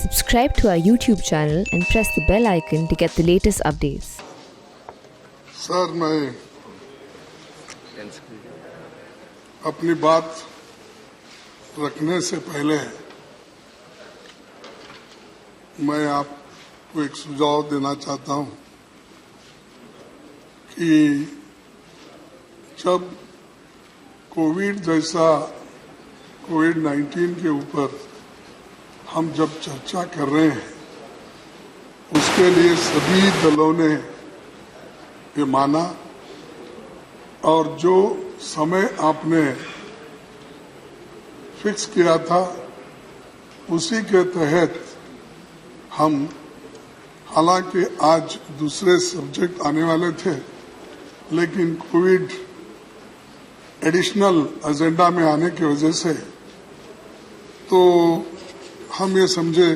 Subscribe to our YouTube channel and press the bell icon to get the latest updates. Sir, मैं अपनी बात रखने से पहले मैं आपको एक सुझाव देना चाहता हूं कि जब कोविड-19 के ऊपर हम जब चर्चा कर रहे हैं, उसके लिए सभी दलों ने ये माना और जो समय आपने फिक्स किया था उसी के तहत हम, हालांकि आज दूसरे सब्जेक्ट आने वाले थे, लेकिन कोविड एडिशनल एजेंडा में आने की वजह से तो हम ये समझे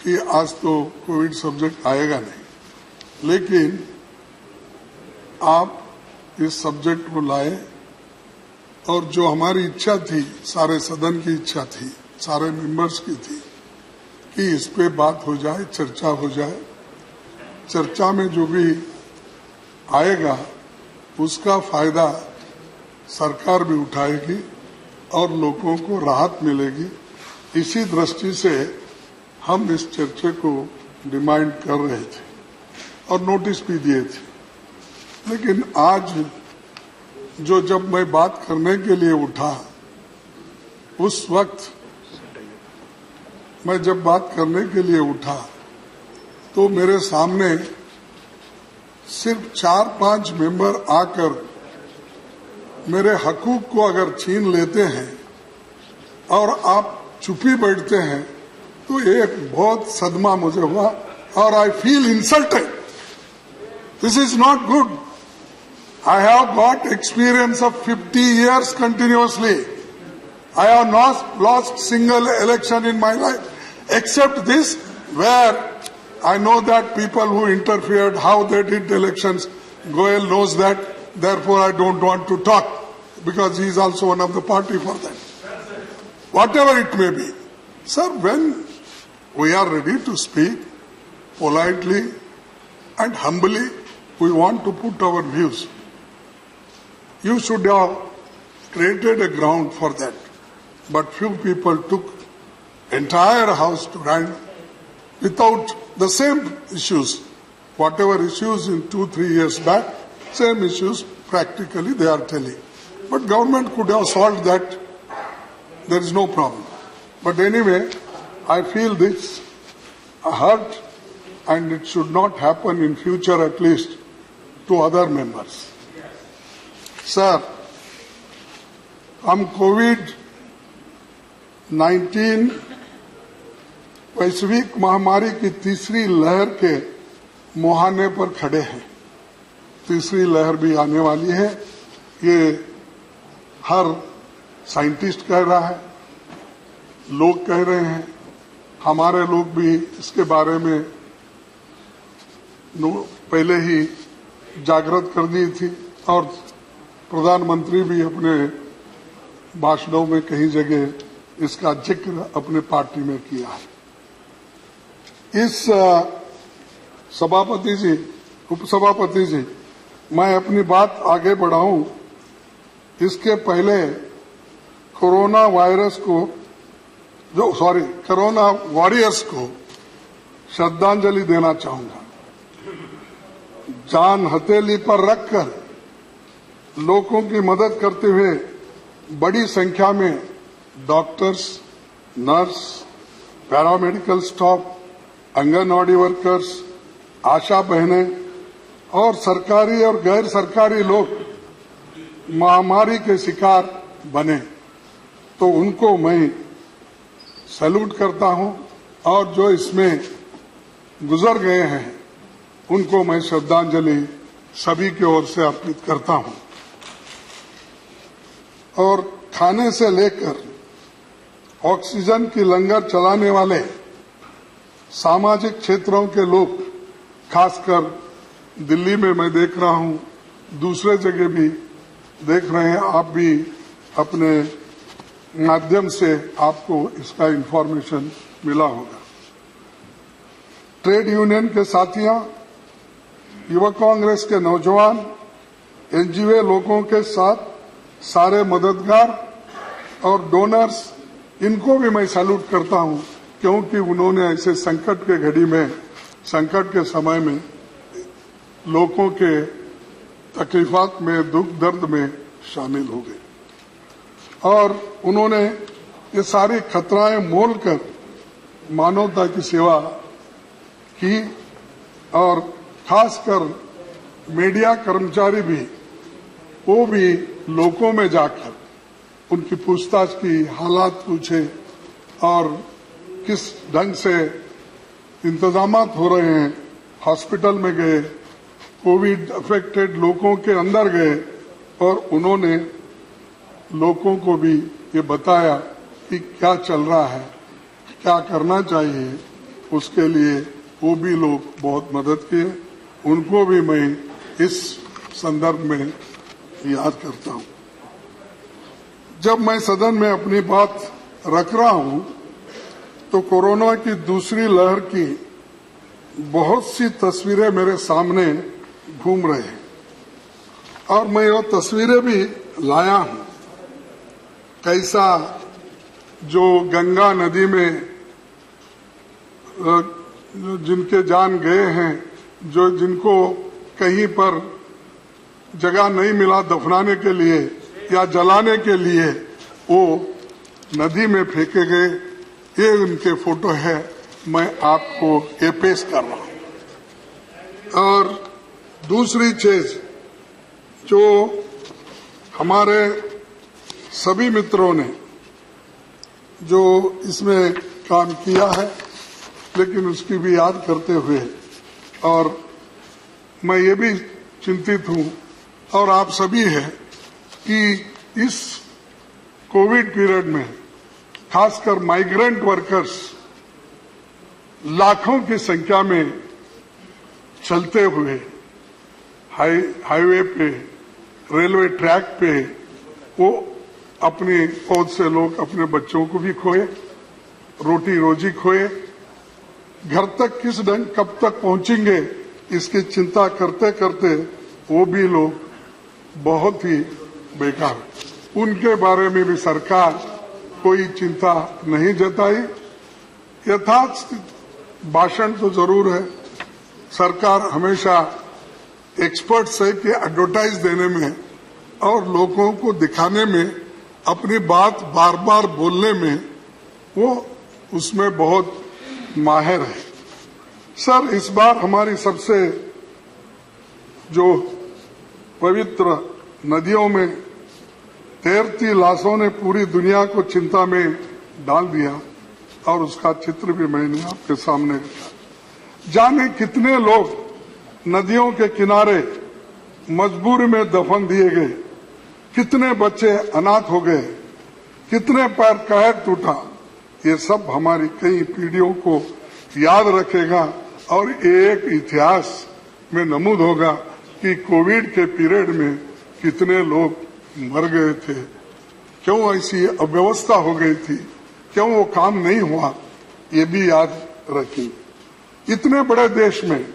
कि आज तो कोविड सब्जेक्ट आएगा नहीं, लेकिन आप इस सब्जेक्ट को लाए और जो हमारी इच्छा थी, सारे सदन की इच्छा थी, सारे मेंबर्स की थी कि इस पे बात हो जाए, चर्चा हो जाए। चर्चा में जो भी आएगा उसका फायदा सरकार भी उठाएगी और लोगों को राहत मिलेगी। इसी दृष्टि से हम इस चर्चा को डिमांड कर रहे थे और नोटिस भी दिए थे, लेकिन आज जब मैं बात करने के लिए उठा, उस वक्त मैं जब बात करने के लिए उठा तो मेरे सामने सिर्फ 4-5 मेंबर आकर मेरे हकूक को अगर छीन लेते हैं और आप चुप्पी बैठते हैं तो एक बहुत सदमा मुझे हुआ और I feel insulted. This is not good. I have got experience of 50 years continuously. I have not lost single election in my life, except this, where I know that people who interfered, how they did the elections. Goel knows that, therefore I don't want to talk, because he is also one of the party for that. Whatever it may be. Sir, when we are ready to speak politely and humbly, we want to put our views. You should have created a ground for that. But few people took entire house to run without the same issues. Whatever issues in 2-3 years back, same issues practically they are telling. But government could have solved that. There is no problem. But anyway, I feel this hurt and it should not happen in future, at least to other members. Sir, हम कोविड-19 वैश्विक महामारी की तीसरी लहर के मुहाने पर खड़े हैं। तीसरी लहर भी आने वाली है, ये हर साइंटिस्ट कह रहा है, लोग कह रहे हैं, हमारे लोग भी इसके बारे में पहले ही जागृत कर दी थी और प्रधानमंत्री भी अपने भाषणों में कई जगह इसका जिक्र अपने पार्टी में किया है। इस सभापति जी, उपसभापति जी, मैं अपनी बात आगे बढ़ाऊं इसके पहले कोरोना वॉरियर्स को श्रद्धांजलि देना चाहूंगा। जान हथेली पर रखकर लोगों की मदद करते हुए बड़ी संख्या में doctors, nurse, paramedical staff, anganwadi workers, ASHA बहनें और सरकारी और गैर सरकारी लोग महामारी के शिकार बने, तो उनको मैं सैल्यूट करता हूं और जो इसमें गुजर गए हैं उनको मैं श्रद्धांजलि सभी की ओर से अर्पित करता हूं। और खाने से लेकर ऑक्सीजन की लंगर चलाने वाले सामाजिक क्षेत्रों के लोग, खासकर दिल्ली में मैं देख रहा हूं, दूसरे जगह भी देख रहे हैं, आप भी अपने माध्यम से आपको इसका इंफॉर्मेशन मिला होगा। ट्रेड यूनियन के साथियों, युवा कांग्रेस के नौजवान, एनजीओ लोगों के साथ सारे मददगार और डोनर्स, इनको भी मैं सैल्यूट करता हूं, क्योंकि उन्होंने ऐसे संकट के घड़ी में, संकट के समय में लोगों के तकलीफात में, दुख दर्द में शामिल हो गए और उन्होंने ये सारी खतराएं मोल कर मानवता की सेवा की। और खासकर मीडिया कर्मचारी भी, वो भी लोगों में जाकर उनकी पूछताछ की, हालात पूछे और किस ढंग से इंतजामात हो रहे हैं। हॉस्पिटल में गए, कोविड अफेक्टेड लोगों के अंदर गए और उन्होंने लोगों को भी ये बताया कि क्या चल रहा है, क्या करना चाहिए। उसके लिए वो भी लोग बहुत मदद किए, उनको भी मैं इस संदर्भ में याद करता हूं। जब मैं सदन में अपनी बात रख रहा हूं तो कोरोना की दूसरी लहर की बहुत सी तस्वीरें मेरे सामने घूम रहे हैं और मैं वो तस्वीरें भी लाया हूं। कैसा जो गंगा नदी में जिनके जान गए हैं, जो जिनको कहीं पर जगह नहीं मिला दफनाने के लिए या जलाने के लिए, वो नदी में फेंके गए, ये उनके फोटो है। मैं आपको ये पेश कर रहा हूं। और दूसरी चीज जो हमारे सभी मित्रों ने जो इसमें काम किया है, लेकिन उसकी भी याद करते हुए, और मैं ये भी चिंतित हूं और आप सभी है कि इस कोविड पीरियड में खासकर माइग्रेंट वर्कर्स लाखों की संख्या में चलते हुए हाईवे पे, रेलवे ट्रैक पे, वो अपनी बहुत से लोग अपने बच्चों को भी खोए, रोटी रोजी खोए, घर तक किस ढंग कब तक पहुंचेंगे इसकी चिंता करते करते वो भी लोग बहुत ही बेकार। उनके बारे में भी सरकार कोई चिंता नहीं जताई। यथार्थ भाषण तो जरूर है, सरकार हमेशा एक्सपर्ट्स है कि एडवर्टाइज देने में और लोगों को दिखाने में, अपनी बात बार बार बोलने में वो उसमें बहुत माहिर है। सर, इस बार हमारी सबसे जो पवित्र नदियों में तैरती लाशों ने पूरी दुनिया को चिंता में डाल दिया और उसका चित्र भी मैंने आपके सामने रखा। जाने कितने लोग नदियों के किनारे मजबूरी में दफन दिए गए, कितने बच्चे अनाथ हो गए, कितने पैर कहर टूटा। ये सब हमारी कई पीढ़ियों को याद रखेगा और एक इतिहास में नमूद होगा कि कोविड के पीरियड में कितने लोग मर गए थे, क्यों ऐसी अव्यवस्था हो गई थी, क्यों वो काम नहीं हुआ, ये भी याद रखें। इतने बड़े देश में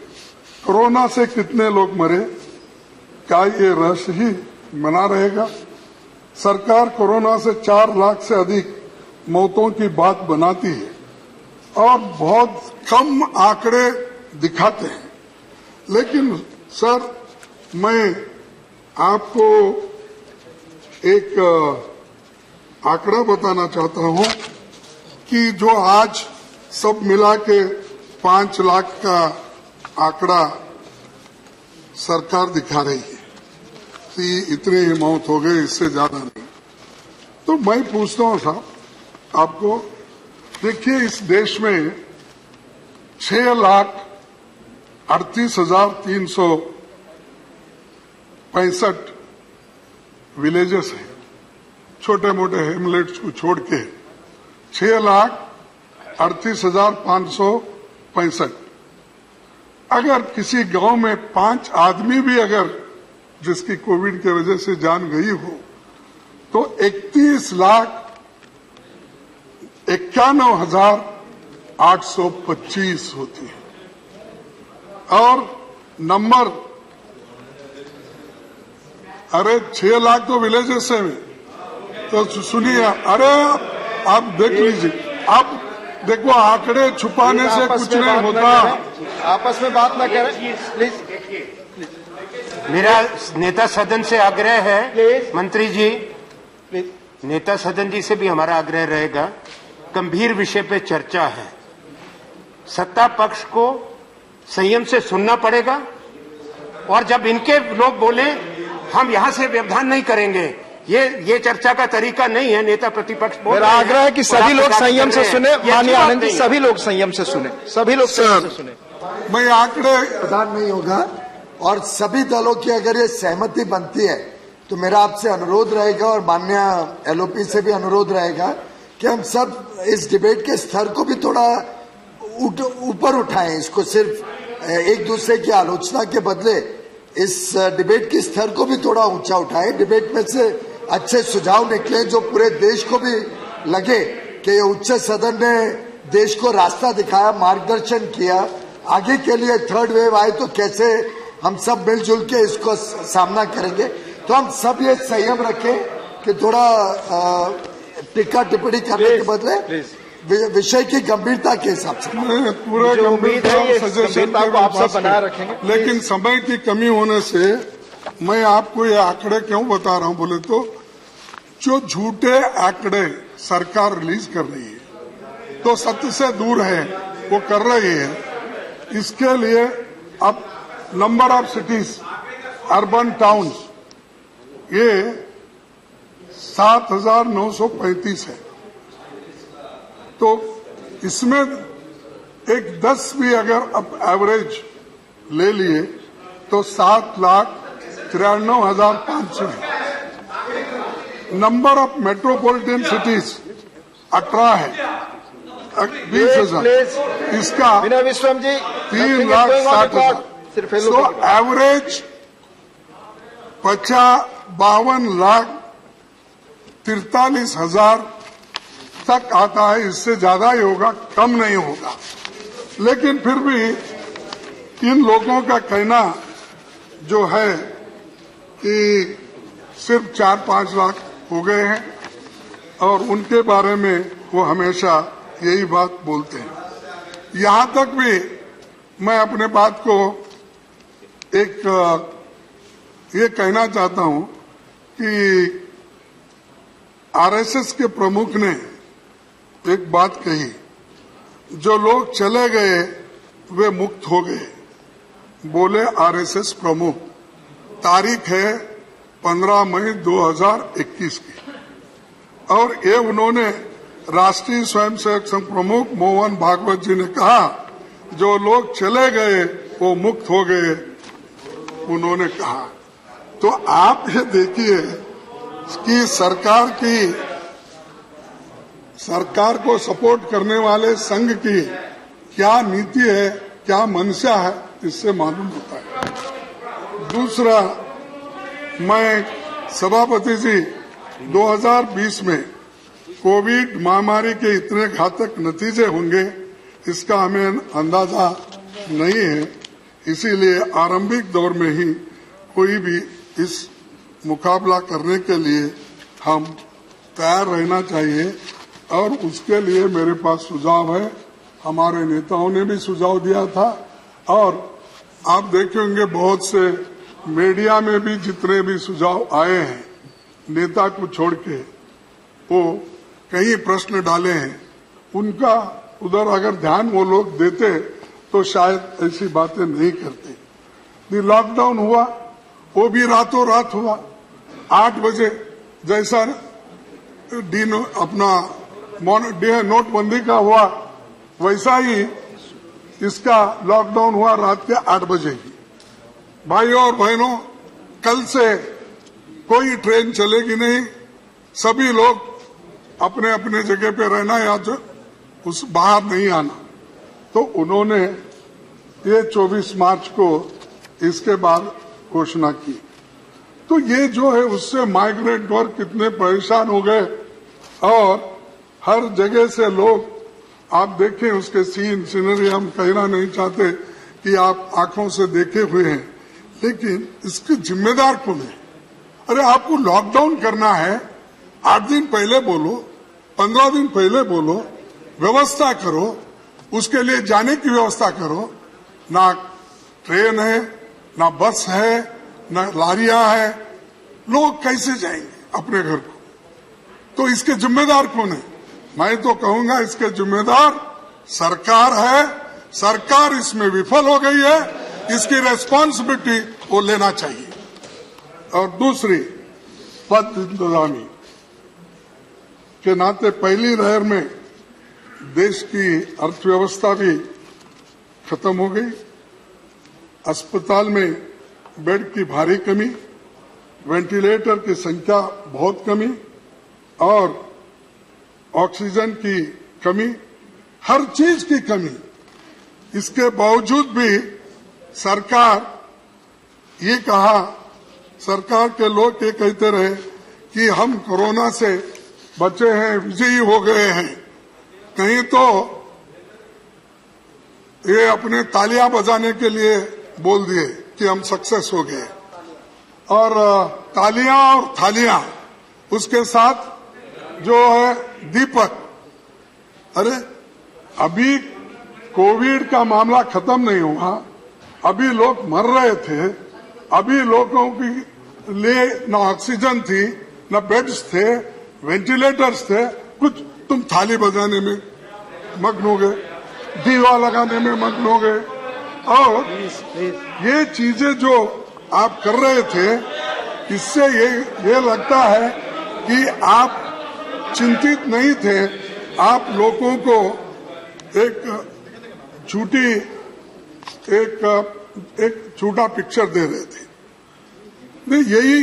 कोरोना से कितने लोग मरे, क्या ये रहस्य ही बना रहेगा? सरकार कोरोना से 4 लाख से अधिक मौतों की बात बनाती है और बहुत कम आंकड़े दिखाते हैं। लेकिन सर, मैं आपको एक आंकड़ा बताना चाहता हूं कि जो आज सब मिला के 5 लाख का आंकड़ा सरकार दिखा रही है कि इतनी ही मौत हो गई, इससे ज्यादा नहीं। तो मैं पूछता हूं साहब आपको, देखिए इस देश में 6,38,365 विलेजेस हैं, छोटे मोटे हेमलेट्स को छोड़ के 6,38,565। अगर किसी गांव में 5 आदमी भी अगर जिसकी कोविड की वजह से जान गई हो तो 31,91,825 होती है। और नंबर, अरे 6 लाख तो विलेजेस है में, तो सुनिए, अरे आप देख लीजिए, आप देखो आंकड़े छुपाने से कुछ नहीं होता। आपस में बात ना करें प्लीज। मेरा नेता सदन से आग्रह है, मंत्री जी, नेता सदन जी से भी हमारा आग्रह रहेगा, गंभीर विषय पे चर्चा है, सत्ता पक्ष को संयम से सुनना पड़ेगा और जब इनके लोग बोले हम यहां से व्यवधान नहीं करेंगे, ये चर्चा का तरीका नहीं है। नेता प्रतिपक्ष बोल मेरा आग्रह है कि सभी लोग संयम से सुने, माननीय आनंद जी, सभी लोग संयम से सुने, सभी लोग संयम से सुने। मैं आंकड़े प्रधान नहीं होगा और सभी दलों की अगर ये सहमति बनती है तो मेरा आपसे अनुरोध रहेगा और माननीय एलओपी से भी अनुरोध रहेगा कि हम सब इस डिबेट के स्तर को भी थोड़ा ऊपर उठाएं। इसको सिर्फ एक दूसरे की आलोचना के बदले इस डिबेट के स्तर को भी थोड़ा ऊंचा उठाएं। डिबेट में से अच्छे सुझाव निकले जो पूरे देश को भी लगे कि ये उच्च सदन ने देश को रास्ता दिखाया, मार्गदर्शन किया, आगे के लिए थर्ड वेव आए तो कैसे हम सब मिलजुल के इसको सामना करेंगे। तो हम सब ये संयम रखें कि थोड़ा टिक्का टिप्पणी करने के बदले विषय की गंभीरता के हिसाब से पूरे गंभीरता को आप सब बनाए रखेंगे। लेकिन समय की कमी होने से मैं आपको ये आंकड़े क्यों बता रहा हूं बोले तो, जो झूठे आंकड़े सरकार रिलीज कर रही है तो सत्य से दूर है, वो कर रही है। इसके लिए अब number of cities, urban towns, ये 7,935 है, तो इसमें एक 10 भी अगर अब एवरेज ले लिए तो 7,93,500 है। नंबर ऑफ मेट्रोपॉलिटन सिटीज 18 है, 20,000, इसका विनय विश्वम जी 3,60,000। तो एवरेज 52,43,000 तक आता है, इससे ज्यादा ही होगा, कम नहीं होगा। लेकिन फिर भी इन लोगों का कहना जो है कि सिर्फ 4-5 लाख हो गए हैं और उनके बारे में वो हमेशा यही बात बोलते हैं। यहां तक भी मैं अपने बात को एक ये कहना चाहता हूं कि आरएसएस के प्रमुख ने एक बात कही, जो लोग चले गए वे मुक्त हो गए, बोले आरएसएस प्रमुख। तारीख है 15 मई 2021 की, और ये उन्होंने राष्ट्रीय स्वयंसेवक संघ प्रमुख मोहन भागवत जी ने कहा, जो लोग चले गए वो मुक्त हो गए, उन्होंने कहा। तो आप ये देखिए कि सरकार को सपोर्ट करने वाले संघ की क्या नीति है, क्या मंशा है, इससे मालूम होता है। दूसरा, मैं सभापति जी 2020 में कोविड महामारी के इतने घातक नतीजे होंगे इसका हमें अंदाजा नहीं है, इसीलिए आरंभिक दौर में ही कोई भी इस मुकाबला करने के लिए हम तैयार रहना चाहिए। और उसके लिए मेरे पास सुझाव है, हमारे नेताओं ने भी सुझाव दिया था, और आप देखेंगे बहुत से मीडिया में भी जितने भी सुझाव आए हैं नेता को छोड़ के, वो कई प्रश्न डाले हैं, उनका उधर अगर ध्यान वो लोग देते तो शायद ऐसी बातें नहीं करते। लॉकडाउन हुआ वो भी रातों रात हुआ, 8 बजे जैसा अपना नोटबंदी का हुआ वैसा ही इसका लॉकडाउन हुआ रात के 8 बजे ही। भाइयों और बहनों, कल से कोई ट्रेन चलेगी नहीं, सभी लोग अपने अपने जगह पे रहना या जो उस बाहर नहीं आना। तो उन्होंने ये 24 मार्च को इसके बाद घोषणा की। तो ये जो है उससे माइग्रेंट वर्क कितने परेशान हो गए, और हर जगह से लोग, आप देखें उसके सीनरी हम कहना नहीं चाहते कि आप आंखों से देखे हुए हैं, लेकिन इसके जिम्मेदार कौन है? अरे आपको लॉकडाउन करना है, 8 दिन पहले बोलो, 15 दिन पहले बोलो, व्यवस्था करो, उसके लिए जाने की व्यवस्था करो। ना ट्रेन है, ना बस है, ना लारियां है, लोग कैसे जाएंगे अपने घर को? तो इसके जिम्मेदार कौन है? मैं तो कहूंगा इसके जिम्मेदार सरकार है। सरकार इसमें विफल हो गई है, इसकी रेस्पॉन्सिबिलिटी वो लेना चाहिए। और दूसरी, पद इंतजामी के नाते पहली लहर में देश की अर्थव्यवस्था भी खत्म हो गई। अस्पताल में बेड की भारी कमी, वेंटिलेटर की संख्या बहुत कमी और ऑक्सीजन की कमी, हर चीज की कमी। इसके बावजूद भी सरकार ये कहा, सरकार के लोग ये कहते रहे कि हम कोरोना से बचे हैं, विजयी हो गए हैं। कहीं तो ये अपने तालियां बजाने के लिए बोल दिए कि हम सक्सेस हो गए, और तालियां और थालियां, उसके साथ जो है दीपक। अरे अभी कोविड का मामला खत्म नहीं हुआ, अभी लोग मर रहे थे, अभी लोगों के लिए न ऑक्सीजन थी, न बेड्स थे, वेंटिलेटर्स थे, कुछ तुम थाली बजाने में मग्न हो गए, दीवा लगाने में मग्न हो गए। और ये चीजें जो आप कर रहे थे, इससे ये लगता है कि आप चिंतित नहीं थे, आप लोगों को एक छोटा पिक्चर दे रहे थे। नहीं, यही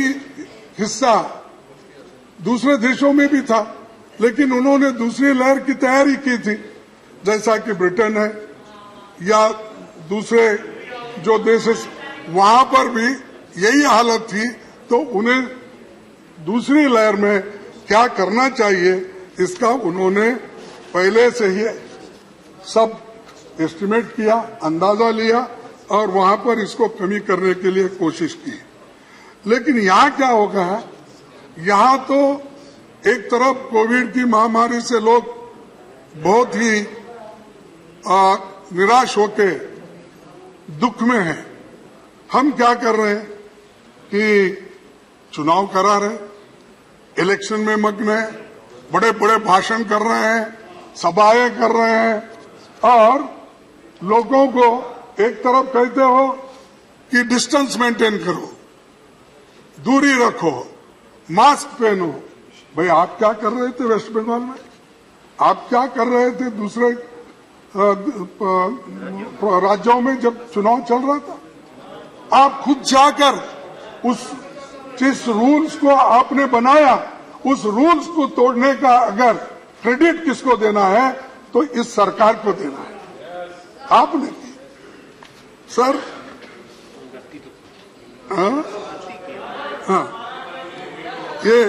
हिस्सा दूसरे देशों में भी था, लेकिन उन्होंने दूसरी लहर की तैयारी की थी, जैसा कि ब्रिटेन है या दूसरे जो देश, वहां पर भी यही हालत थी। तो उन्हें दूसरी लहर में क्या करना चाहिए, इसका उन्होंने पहले से ही सब एस्टिमेट किया, अंदाजा लिया और वहां पर इसको कमी करने के लिए कोशिश की। लेकिन यहाँ क्या होगा, यहाँ तो एक तरफ कोविड की महामारी से लोग बहुत ही निराश होके दुख में हैं। हम क्या कर रहे हैं कि चुनाव करा रहे, इलेक्शन में मग्न है, बड़े बड़े भाषण कर रहे हैं, सभाएं कर रहे हैं और लोगों को एक तरफ कहते हो कि डिस्टेंस मेंटेन करो, दूरी रखो, मास्क पहनो। भाई आप क्या कर रहे थे वेस्ट बंगाल में? आप क्या कर रहे थे दूसरे राज्यों में जब चुनाव चल रहा था? आप खुद जाकर जिस रूल्स को आपने बनाया, उस रूल्स को तोड़ने का अगर क्रेडिट किसको देना है तो इस सरकार को देना है, आपने की। सर हाँ, ये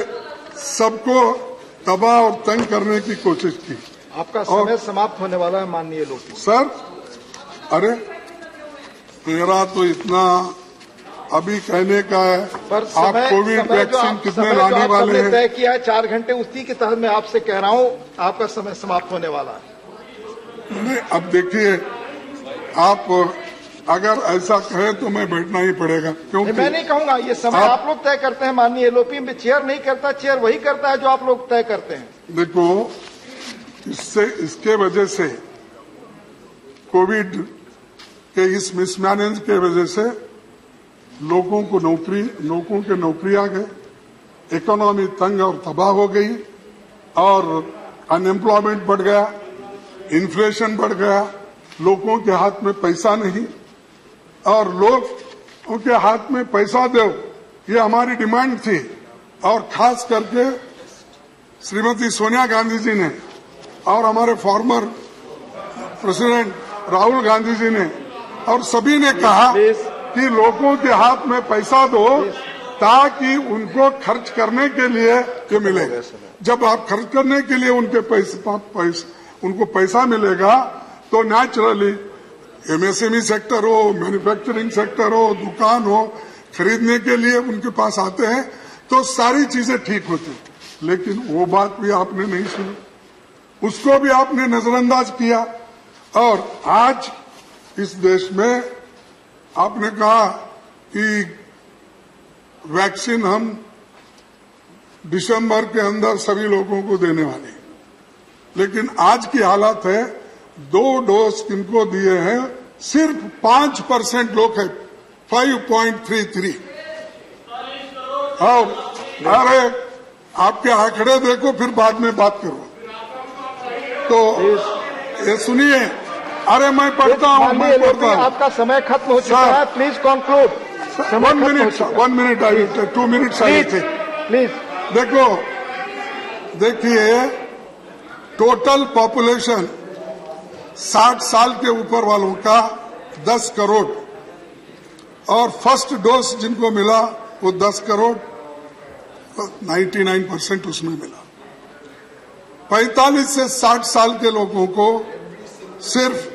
सबको तबाह और तंग करने की कोशिश की। आपका समय समाप्त होने वाला है माननीय लोग। सर, अरे मेरा तो इतना अभी कहने का है, आप कोविड वैक्सीन कितने लाने वाले हैं? तय किया है 4 घंटे, उसी के तहत मैं आपसे कह रहा हूं आपका समय समाप्त होने वाला है। नहीं, अब देखिए, आप अगर ऐसा कहे तो मैं बैठना ही पड़ेगा, क्योंकि मैं नहीं कहूंगा, ये समय आप लोग तय करते हैं माननीय एलओपी में। चेयर नहीं करता, चेयर वही करता है जो आप लोग तय करते हैं। देखो, इसके वजह से कोविड के इस मिसमैनेज के वजह से लोगों के नौकरियां गए, इकोनॉमी तंग और तबाह हो गई और अनएम्प्लॉयमेंट बढ़ गया, इन्फ्लेशन बढ़ गया, लोगों के हाथ में पैसा नहीं, और लोगों के हाथ में पैसा दो, ये हमारी डिमांड थी। और खास करके श्रीमती सोनिया गांधी जी ने और हमारे फॉर्मर प्रेसिडेंट राहुल गांधी जी ने और सभी ने कहा कि लोगों के हाथ में पैसा दो ताकि उनको खर्च करने के लिए ये मिले। जब आप खर्च करने के लिए उनको पैसा मिलेगा तो नेचुरली एमएसएमई सेक्टर हो, मैन्युफैक्चरिंग सेक्टर हो, दुकान हो, खरीदने के लिए उनके पास आते हैं तो सारी चीजें ठीक होती, लेकिन वो बात भी आपने नहीं सुनी, उसको भी आपने नजरअंदाज किया। और आज इस देश में आपने कहा कि वैक्सीन हम दिसंबर के अंदर सभी लोगों को देने वाले, लेकिन आज की हालत है 2 डोज किनको दिए हैं सिर्फ 5% लोग हैं, 5.33। और अरे आपके आंकड़े देखो फिर बाद में बात करो। तो ये सुनिए, अरे मैं पढ़ता हूँ, मैं पढ़ता हूँ। आपका समय खत्म हो चुका है, please conclude. 1 minute, I will take 2 minutes, I will take. Please देखो, देखिए टोटल पॉपुलेशन 60 साल के ऊपर वालों का 10 करोड़ और फर्स्ट डोज जिनको मिला वो 10 करोड़, 99% उसमें मिला। 45 से 60 साल के लोगों को सिर्फ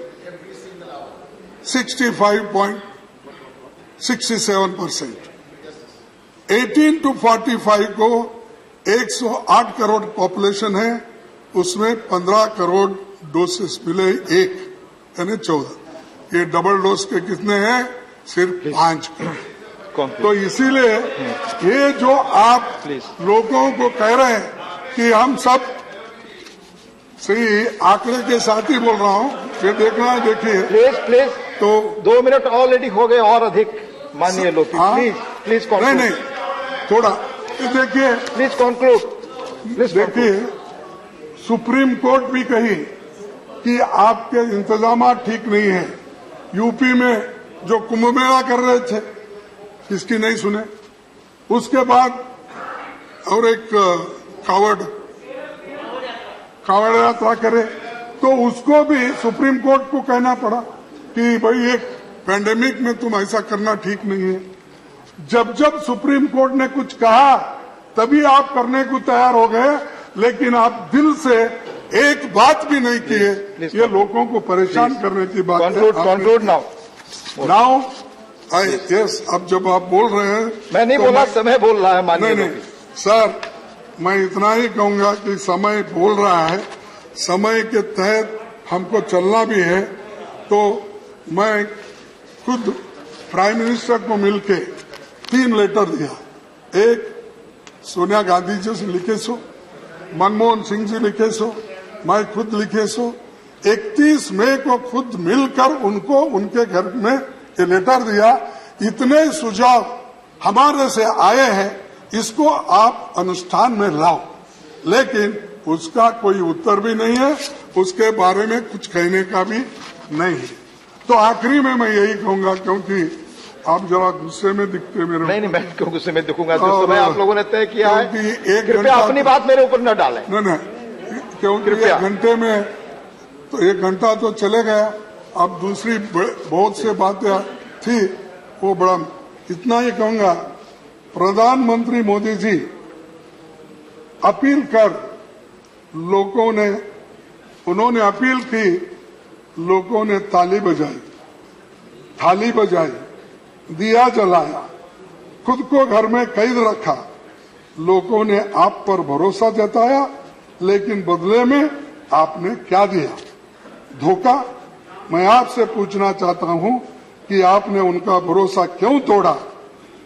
65.67%, 18 to 45 को 108 करोड़ पॉपुलेशन है, उसमें 15 करोड़ डोसेस मिले, एक यानी 14। ये डबल डोज के कितने हैं? सिर्फ 5 करोड़। तो इसीलिए ये जो आप लोगों को कह रहे हैं कि हम सब सही आंकड़े के साथ ही बोल रहा हूं, ये देखना, देखिए प्लीज तो 2 मिनट ऑलरेडी हो गए और अधिक माननीय लोग, प्लीज नहीं, थोड़ा देखिए, प्लीज कंक्लूड। देखिए सुप्रीम कोर्ट भी कही कि आपके इंतजाम ठीक नहीं है। यूपी में जो कुंभ मेला कर रहे थे, किसकी नहीं सुने। उसके बाद और एक कावड़ यात्रा करे तो उसको भी सुप्रीम कोर्ट को कहना पड़ा कि भाई एक पैंडेमिक में तुम ऐसा करना ठीक नहीं है। जब सुप्रीम कोर्ट ने कुछ कहा तभी आप करने को तैयार हो गए, लेकिन आप दिल से एक बात भी नहीं किए। ये लोगों को परेशान करने की बात है। कंक्लूड नाउ यस, अब जब आप बोल रहे हैं, मैं नहीं बोला, समय बोल रहा है माननीय। नहीं सर, मैं इतना ही कहूंगा कि समय बोल रहा है, समय के तहत हमको चलना भी है। तो मैं खुद प्राइम मिनिस्टर को मिलके 3 लेटर दिया। एक सोनिया गांधी जी से लिखे सो, मनमोहन सिंह जी लिखे सो, मैं खुद लिखे सो। 31 मई को खुद मिलकर उनको उनके घर में ये लेटर दिया। इतने सुझाव हमारे से आए हैं, इसको आप अनुष्ठान में लाओ, लेकिन उसका कोई उत्तर भी नहीं है, उसके बारे में कुछ कहने का भी नहीं है। तो आखिरी में मैं यही कहूंगा, क्योंकि आप जरा गुस्से में दिखते मेरे। नहीं, मैं क्यों गुस्से में दिखूंगा, जो समय आप लोगों ने तय किया है। कृपया अपनी बात मेरे ऊपर न डालें। नहीं, क्योंकि 1 घंटे में तो 1 घंटा तो चले गया, अब दूसरी बहुत से बातें थी, वो बड़ा। इतना ही कहूंगा, प्रधानमंत्री मोदी जी अपील कर, लोगों ने, उन्होंने अपील की, लोगों ने ताली बजाई, थाली बजाई, दिया जलाया, खुद को घर में कैद रखा। लोगों ने आप पर भरोसा जताया, लेकिन बदले में आपने क्या दिया? धोखा। मैं आपसे पूछना चाहता हूं कि आपने उनका भरोसा क्यों तोड़ा?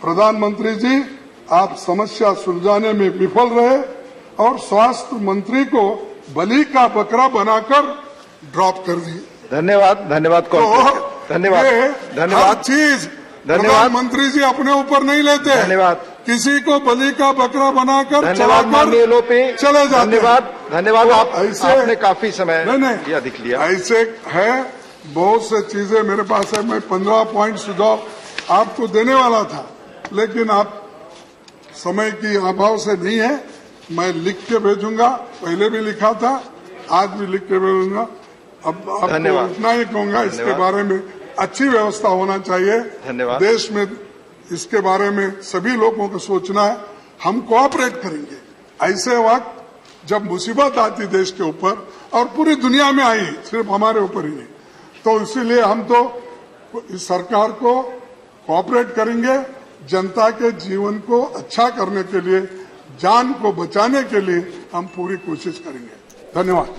प्रधानमंत्री जी, आप समस्या सुलझाने में विफल रहे और स्वास्थ्य मंत्री को बलि का बकरा बनाकर ड्रॉप कर दिए। धन्यवाद, धन्यवाद, धन्यवाद, हर चीज प्रधानमंत्री जी अपने ऊपर नहीं लेते। धन्यवाद। किसी को बलि का बकरा बनाकर धन्यवाद माननीय लोपी, चले जाते। धन्यवाद। आपने काफी समय अधिक लिया। ऐसे है, बहुत से चीजें मेरे पास है। मैं 15 पॉइंट सुझाव आपको देने वाला था, लेकिन आप समय की अभाव से नहीं है। मैं लिख के भेजूंगा, पहले भी लिखा था, आज भी लिख के भेजूंगा। अब आपको इतना ही कहूंगा, इसके बारे में अच्छी व्यवस्था होना चाहिए। धन्यवाद। देश में इसके बारे में सभी लोगों को सोचना है। हम कोऑपरेट करेंगे। ऐसे वक्त जब मुसीबत आती देश के ऊपर, और पूरी दुनिया में आई, सिर्फ हमारे ऊपर ही नहीं, तो इसीलिए हम तो इस सरकार को कोऑपरेट करेंगे, जनता के जीवन को अच्छा करने के लिए, जान को बचाने के लिए हम पूरी कोशिश करेंगे। धन्यवाद।